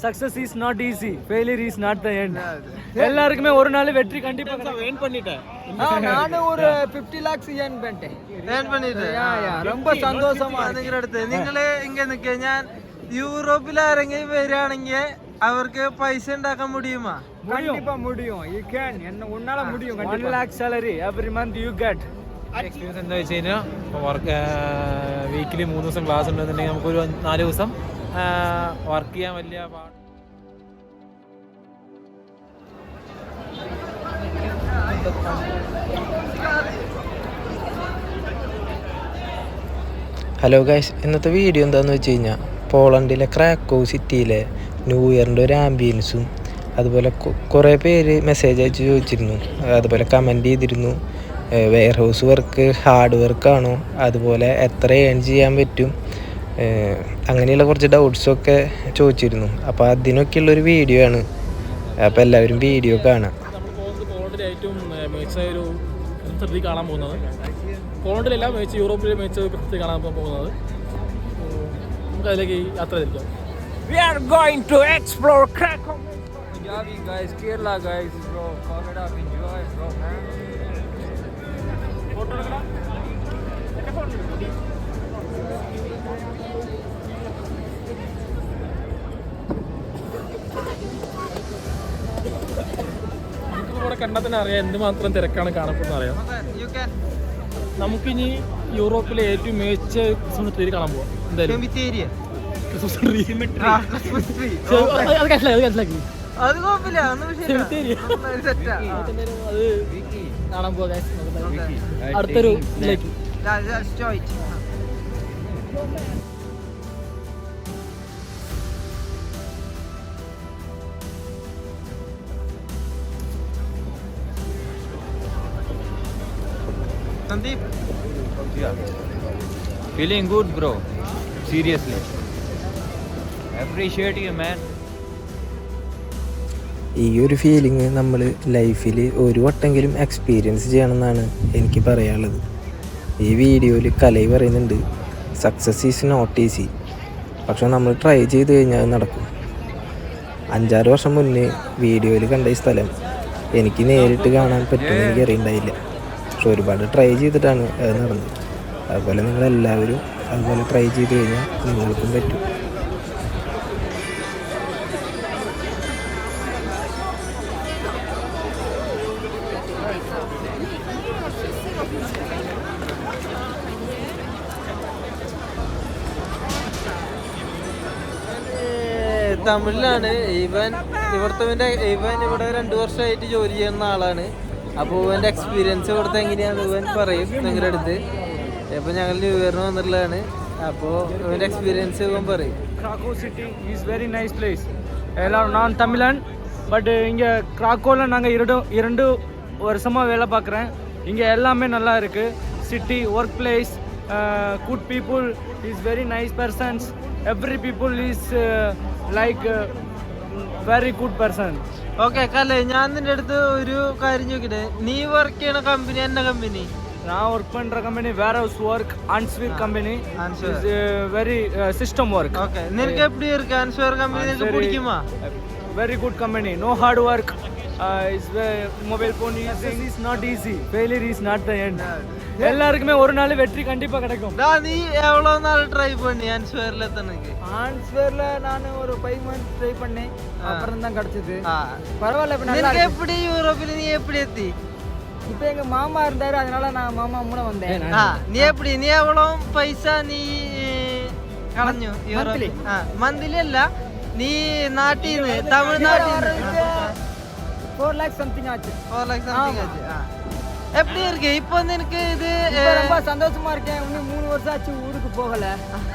Success is not easy, failure is not the end. எல்லாருக்குமே ஒரு நாள் வெற்றி கண்டிப்பா ஏர்ன் பண்ணிட்டேன். நானும் ஒரு 50 lakhs ஏர்ன் பண்ணிட்டேன். ரொம்ப சந்தோஷமா അടുത്ത് നിങ്ങള് ഇങ്ങനെ നിൽക്കുക. ഞാൻ യൂറോപ്പിൽ ആരെങ്കിലും വരികയാണെങ്കിൽ അവർക്ക് പൈസ ഉണ്ടാക്കാൻ മുടിയുമാ? கண்டிப்பா முடியும். You can. என்ன உன்னால முடியும். 1 lakh salary every month you get. Experience എന്താ വെച്ച് കഴിഞ്ഞാൽ വർക്ക് വീക്കിലി 3 ദിവസം ക്ലാസ് ഉണ്ടെന്നുണ്ടെങ്കിൽ നമുക്കൊരു 4 ദിവസം വർക്ക് ചെയ്യാൻ വലിയ പാട്. ഹലോ ഗൈസ്, ഇന്നത്തെ വീഡിയോ എന്താണെന്ന് വെച്ച് കഴിഞ്ഞാൽ പോളണ്ടിലെ ക്രാക്കോ സിറ്റിയിലെ ന്യൂ ഇയറിൻ്റെ ഒരു ആംബിയൻസും അതുപോലെ കുറേ പേര് മെസ്സേജ് അയച്ച് ചോദിച്ചിരുന്നു, അതുപോലെ കമൻറ്റ് ചെയ്തിരുന്നു വെയർ ഹൗസ് വർക്ക് ഹാർഡ് വർക്കാണോ, അതുപോലെ എത്ര ഏൺ ചെയ്യാൻ പറ്റും, അങ്ങനെയുള്ള കുറച്ച് ഡൗട്ട്സൊക്കെ ചോദിച്ചിരുന്നു. അപ്പോൾ അതിനൊക്കെയുള്ളൊരു വീഡിയോ ആണ്. അപ്പോൾ എല്ലാവരും വീഡിയോ കാണാം. പോളണ്ടിലെ ഏറ്റവും മികച്ച ഒരു സിറ്റി കാണാൻ പോകുന്നത്, പോളണ്ടിലെല്ലാം മികച്ച യൂറോപ്പിലെ മികച്ച സിറ്റി കാണാൻ പോകുന്നത്. നമുക്ക് അതിലേക്ക് യാത്ര തിരിക്കാം. We are going to explore Krakow. Punjabi guys, Kerala guys, bro. Fuck it up, enjoy, bro, man. Photo എടുക്കടാ. ഒക്കെ ഫോട്ടോ എടുക്ക്. നമുക്കിവിടെ കണ്ടാൽ തന്നെ അറിയാം എന്തുമാത്രം തിരക്കാണ് കാണപ്പെടുന്നത് അറിയാം. നമുക്കിനി യൂറോപ്പിലെ ഏറ്റവും മികച്ച സിറ്റി കാണാൻ പോവാം. എന്തായാലും അത് കുഴപ്പമില്ല, കാണാൻ പോകാം അടുത്തൊരു ഇതിലേക്ക്. Sandeep, feeling good bro, seriously appreciate you man. ഈ ഒരു ഫീലിംഗ് നമ്മൾ ലൈഫിൽ ഒരു വട്ടെങ്കിലും എക്സ്പീരിയൻസ് ചെയ്യണമെന്നാണ് എനിക്ക് പറയാനുള്ളത്. ഈ വീഡിയോയിൽ കലൈ പറയുന്നുണ്ട് സക്സസ് ഈസ് നോട്ട് ഈസി, പക്ഷെ നമ്മൾ ട്രൈ ചെയ്ത് കഴിഞ്ഞാൽ അത് നടക്കും. 5-6 വർഷം മുന്നേ വീഡിയോയിൽ കണ്ട ഈ സ്ഥലം എനിക്ക് നേരിട്ട് കാണാൻ പറ്റുമെന്ന് എനിക്ക് അറിയണ്ടായില്ല. പക്ഷെ ഒരുപാട് ട്രൈ ചെയ്തിട്ടാണ് അത് നടന്നത്. അതുപോലെ നിങ്ങളെല്ലാവരും അതുപോലെ ട്രൈ ചെയ്ത് കഴിഞ്ഞാൽ നിങ്ങൾക്കും പറ്റും. തമിഴിലാണ് ഇവൻ. ഇവൻ ഇവിടെ 2 വർഷമായിട്ട് ജോലി ചെയ്യുന്ന ആളാണ്. അപ്പോൾ ഇവൻ്റെ എക്സ്പീരിയൻസ് ഇവിടുത്തെ എങ്ങനെയാണെന്ന് ഇവൻ പറയും നിങ്ങളുടെ അടുത്ത്. അപ്പോൾ ഞങ്ങൾ ന്യൂ ഇയറിന് വന്നിട്ടുള്ളതാണ്. അപ്പോൾ ഇവൻ്റെ എക്സ്പീരിയൻസ് ഇവൻ പറയും. Krakow city is very nice place. எல்லாரும் நான் தமிழன், பட் இங்கே கிராக்கோவில் நாங்கள் 2 வருஷமாக வேலை பார்க்குறேன். இங்கே எல்லாமே நல்லா இருக்குது. City, work place, good people, is very nice persons. Every people is like very good person. Okay കല്ലേ, ഞാൻ നിന്റെ അടുത്ത് ഒരു കാര്യം ചോദിക്കട്ടെ. നീ വർക്ക് ചെയ്യണ കമ്പനി എന്ന കമ്പനി? நான் ஒர்க் பண்ற company warehouse work, answer company. Is very system work. Okay, നിനക്ക് எப்படி இருக்கு ஆன்ஸ்வேர் கம்பெனி? നിനക്ക് പിടിക്കുமா? Very good company, no hard work. Is mobile phone using is not easy, failure is not the end. எல்லாருக்குமே ஒரு நாள் வெற்றி கண்டிப்பா கிடைக்கும். நீ எவ்வளவு நாள் ட்ரை பண்ணி ஆன்ஸ்வேர்ல எத்தனைக்கு? ஆன்ஸ்வேர்ல நான் ஒரு 5 months ட்ரை பண்ணேன், அப்புறம் தான் கிடைச்சது. பரவாயில்ல. இப்ப நல்லா இருக்கு. எப்படி யூரோப்பில் நீ எப்படி எத்தி? இப்போ எங்க மாமா இருந்தாரு, அதனால நான் மாமா மூட வந்தேன். നീ எப்படி, നീ എവ്വളം പൈസ നീ കളഞ്ഞു യൂറോപ്പിൽ? മന്ത്ലി അല്ല, നീ നാട്ടിൽ തമിഴ്നാട്ടിൽ 4 lakh something ஆச்சு. 4 lakh something ஆச்சு. எப்படி இருக்கு இப்போ നിനക്ക്? இது ரொம்ப சந்தோஷமா இருக்கேன். இன்னும் 3 வருஷம் ஆச்சு ஊருக்கு போகல.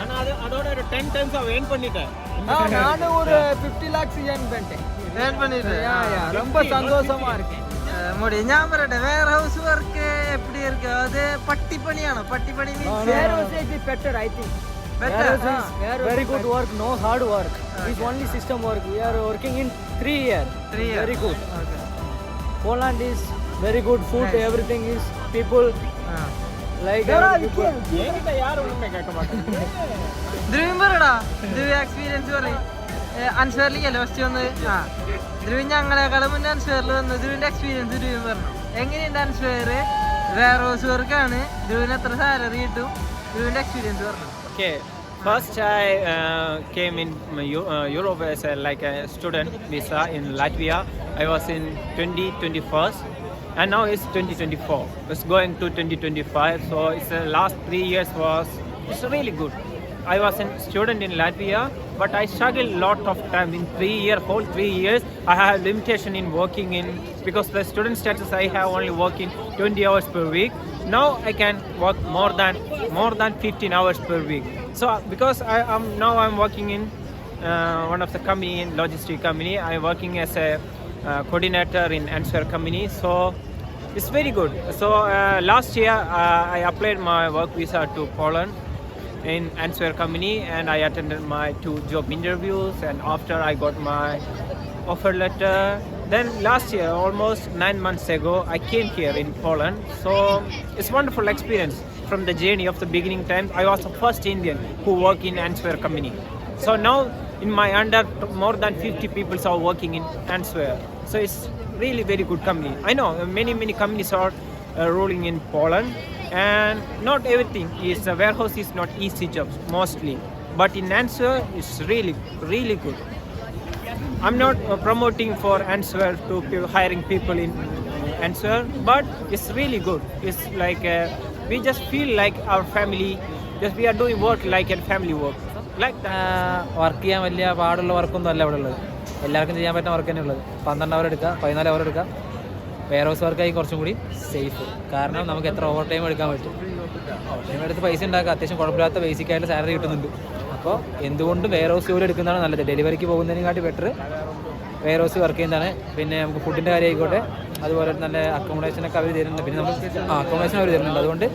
ஆனா அதோட ஒரு 10 times ஏர்ன் பண்ணிட்டேன். நானும் ஒரு 50 lakhs ஏர்ன் பண்ணிட்டேன். ரொம்ப சந்தோஷமா இருக்கேன். മുടി ഞാൻ പറയട്ടെ, വെയർ ഹൗസ് വർക്ക് എപ്പടി ഇருக்கு? അത് പട്ടിപ്പണിയാണോ? പട്ടിപ്പണി means warehouse is better, I think. better. Very good work, no hard work. It's only system work. We are working in 3 years. Very good. Okay. Poland is very good food. Everything is people like என்கிட்ட யாரும் ஒண்ணுமே கேட்க மாட்டாங்க. ദ്രവ്യം പറടാ, ദ്രവ്യ experience പറയും. അൻസ്വറിലേക്കല്ലേ first വന്നത്? ആ ധ്രുവിൻ ഞങ്ങളെക്കാളും മുന്നേ അൻസ്വറിൽ വന്നത്. ധ്രുവിന്റെ എക്സ്പീരിയൻസ് ധ്രുവിൻ പറഞ്ഞു. എങ്ങനെയുണ്ട് അൻസ്വർ? വെയർ ഹൗസ് വർക്കാണ്. ധ്രുവിന് എത്ര സാലറി കിട്ടും? ധ്രുവിന്റെ എക്സ്പീരിയൻസ് പറഞ്ഞു. Okay, first I came in Europe as a student visa in Latvia. I was in 2021, and now it's 2024. It's going to 2025. So it's the last 3 years it's really good. I was a student in Latvia, but I struggled a lot of time in whole 3 years. I have limitation in working because the student status I have only working 20 hours per week. Now I can work more than 15 hours per week. So because I'm working in one of the company in logistic company. I'm working as a coordinator in Answer company. So it's very good. So last year I applied my work visa to Poland in Answer company, and I attended my 2 job interviews, and after I got my offer letter. Then last year, almost 9 months ago, I came here in Poland. So it's wonderful experience from the journey of the beginning time. I was the first Indian who worked in Answer company. So now in my under more than 50 people are working in Answer. So it's really very good company. I know many companies are ruling in Poland, and not everything is the warehouse is not easy jobs mostly, but in Answer it's really good. I'm not promoting for Answer to hiring people in Answer, but it's really good. It's like we just feel like our family, just we are doing work like a family work like that. Work ചെയ്യാൻ വലിയ പാടുള്ള വർക്കൊന്നും അല്ല ഇവിടെ ഉള്ളത്. എല്ലാവർക്കും ചെയ്യാൻ പറ്റുന്ന വർക്ക് തന്നെ ഉള്ളത്. 12 അവർ എടുക്കുക, 14 അവർ എടുക്കുക. വെയർ ഹൗസ് വർക്കായി കുറച്ചും കൂടി സേഫ്. കാരണം നമുക്ക് എത്ര ഓവർ ടൈം എടുക്കാൻ പറ്റും. ഓവർ ടൈം എടുത്ത് പൈസ ഉണ്ടാക്കുക, അത്യാവശ്യം കുഴപ്പമില്ലാത്ത ബേസിക്കായിട്ട് സാലറി കിട്ടുന്നുണ്ട്. അപ്പോൾ എന്തുകൊണ്ടും വെയർ ഹൗസ് ജോലി എടുക്കുന്നതാണ് നല്ലത്. ഡെലിവറിക്ക് പോകുന്നതിനെക്കാട്ടി ബെറ്റർ വെയർ ഹൗസ് വർക്ക് ചെയ്യുന്നതാണ്. പിന്നെ നമുക്ക് ഫുഡിൻ്റെ കാര്യം ആയിക്കോട്ടെ, അതുപോലെ നല്ല അക്കോമഡേഷനൊക്കെ അവർ തരുന്നുണ്ട്. പിന്നെ നമുക്ക് അക്കോമഡേഷൻ അവർ തരുന്നുണ്ട്. അതുകൊണ്ട്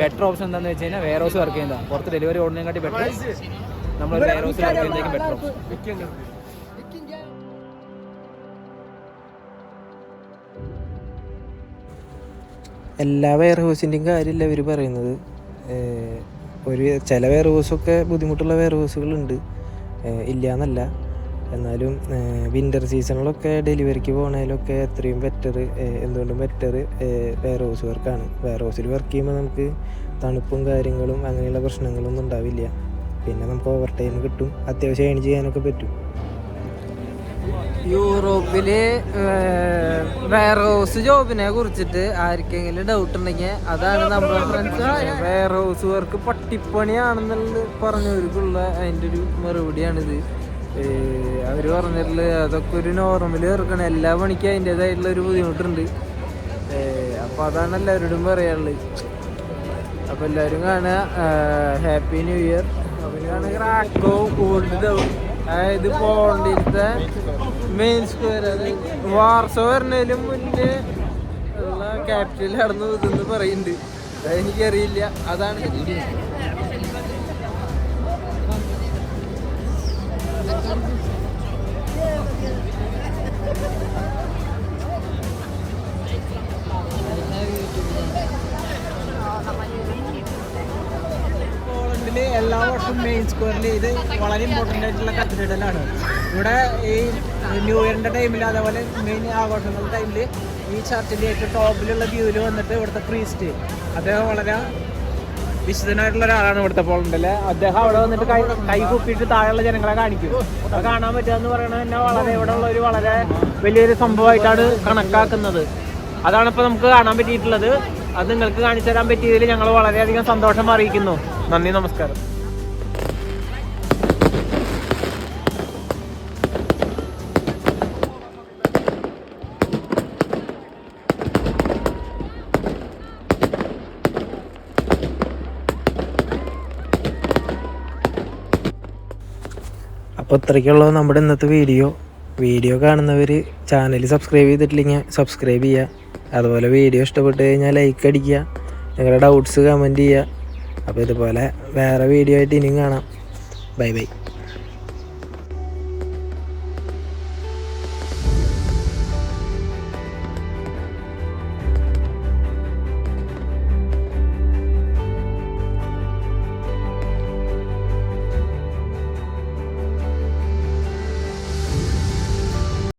ബെറ്റർ ഓപ്ഷൻ എന്താണെന്ന് വെച്ച് കഴിഞ്ഞാൽ വെയർ ഹൗസ് വർക്ക് ചെയ്യുന്നതാണ്. പുറത്ത് ഡെലിവറി ഓടുന്നതിനെക്കാട്ടി ബെറ്റർ നമ്മൾ വെയർ ഹൗസിൽ വർക്ക് ചെയ്യുന്നതായിരിക്കും ബെറ്റർ ഓപ്ഷൻ. എല്ലാ വെയർ ഹൗസിൻ്റെയും കാര്യമില്ല ഇവർ പറയുന്നത്. ചില വെയർ ഹൗസൊക്കെ ബുദ്ധിമുട്ടുള്ള വെയർ ഹൗസുകളുണ്ട്, ഇല്ല എന്നല്ല. എന്നാലും വിൻ്റർ സീസണിലൊക്കെ ഡെലിവറിക്ക് പോകണതിലൊക്കെ എത്രയും ബെറ്റർ, എന്തുകൊണ്ടും ബെറ്റർ വെയർ ഹൗസ് വർക്കാണ്. വെയർ ഹൗസിൽ വർക്ക് ചെയ്യുമ്പോൾ നമുക്ക് തണുപ്പും കാര്യങ്ങളും അങ്ങനെയുള്ള പ്രശ്നങ്ങളൊന്നും ഉണ്ടാവില്ല. പിന്നെ നമുക്ക് ഓവർ ടൈം കിട്ടും, അത്യാവശ്യം ഏൺ ചെയ്യാനൊക്കെ പറ്റും. യൂറോപ്പില് വെയർ ഹൗസ് ജോബിനെ കുറിച്ചിട്ട് ആർക്കെങ്കിലും ഡൗട്ട് ഉണ്ടെങ്കിൽ അതാണ് നമ്മുടെ ഫ്രണ്ട്സ്. വെയർ ഹൗസ് വർക്ക് പട്ടിപ്പണിയാണെന്നുള്ളത് പറഞ്ഞവർക്കുള്ള അതിൻ്റെ ഒരു മറുപടിയാണിത്. അവർ പറഞ്ഞിട്ടുള്ളത് അതൊക്കെ ഒരു നോർമൽ വർക്കാണ്, എല്ലാ പണിക്കും അതിൻ്റേതായിട്ടുള്ള ഒരു ബുദ്ധിമുട്ടുണ്ട്. അപ്പോൾ അതാണ് എല്ലാവരോടും പറയാനുള്ളത്. അപ്പോൾ എല്ലാവരും കാണുക. Happy new year. അവർ കാണുക ക്രാക്കോ ഓൾഡ് ടൗൺ, അതായത് പോണ്ടിലത്തെ മെയിൻ സ്ക്വയർ, അതായത് വാർസോ വരുന്നതിലും മുന്നേ ഉള്ള ക്യാപിറ്റൽ നടന്നു ഇതെന്ന് പറയുന്നുണ്ട്. അതെനിക്കറിയില്ല. അതാണ് പോളണ്ടിൽ എല്ലാ വർഷവും മെയിൻ സ്ക്വയറിൽ ഇത് വളരെ ഇമ്പോർട്ടൻ്റ് ആയിട്ടുള്ള കത്തീഡ്രലാണ്. ഇവിടെ ഈ ന്യൂ ഇയറിൻ്റെ ടൈമിൽ, അതേപോലെ മെയിൻ ആഘോഷങ്ങളുടെ ടൈമിൽ ഈ ചർച്ചിൻ്റെ ഏറ്റവും ടോപ്പിലുള്ള വ്യൂവിൽ വന്നിട്ട് ഇവിടുത്തെ പ്രീസ്റ്റ്, അദ്ദേഹം വളരെ വിശുദ്ധനായിട്ടുള്ള ഒരാളാണ് ഇവിടുത്തെ പോളണ്ടിലെ. അദ്ദേഹം അവിടെ വന്നിട്ട് കൈ കൂപ്പിയിട്ട് താഴെയുള്ള ജനങ്ങളെ കാണിക്കും. അത് കാണാൻ പറ്റുക എന്ന് പറയുന്നത് തന്നെ വളരെ ഇവിടെ ഉള്ള ഒരു വളരെ വലിയൊരു സംഭവമായിട്ടാണ് കണക്കാക്കുന്നത്. അതാണ് ഇപ്പോൾ നമുക്ക് കാണാൻ പറ്റിയിട്ടുള്ളത്. അത് നിങ്ങൾക്ക് കാണിച്ചു തരാൻ പറ്റിയതിൽ ഞങ്ങൾ വളരെയധികം സന്തോഷം അറിയിക്കുന്നു. നന്ദി, നമസ്കാരം. അപ്പോൾ ഇത്രയ്ക്കുള്ള നമ്മുടെ ഇന്നത്തെ വീഡിയോ കാണുന്നവർ ചാനൽ സബ്സ്ക്രൈബ് ചെയ്തിട്ടില്ലെങ്കിൽ സബ്സ്ക്രൈബ് ചെയ്യുക. അതുപോലെ വീഡിയോ ഇഷ്ടപ്പെട്ട് കഴിഞ്ഞാൽ ലൈക്ക് അടിക്കുക, നിങ്ങളുടെ ഡൗട്ട്സ് കമൻറ്റ് ചെയ്യുക. അപ്പോൾ ഇതുപോലെ വേറെ വീഡിയോ ആയിട്ട് ഇനിയും കാണാം. Bye bye.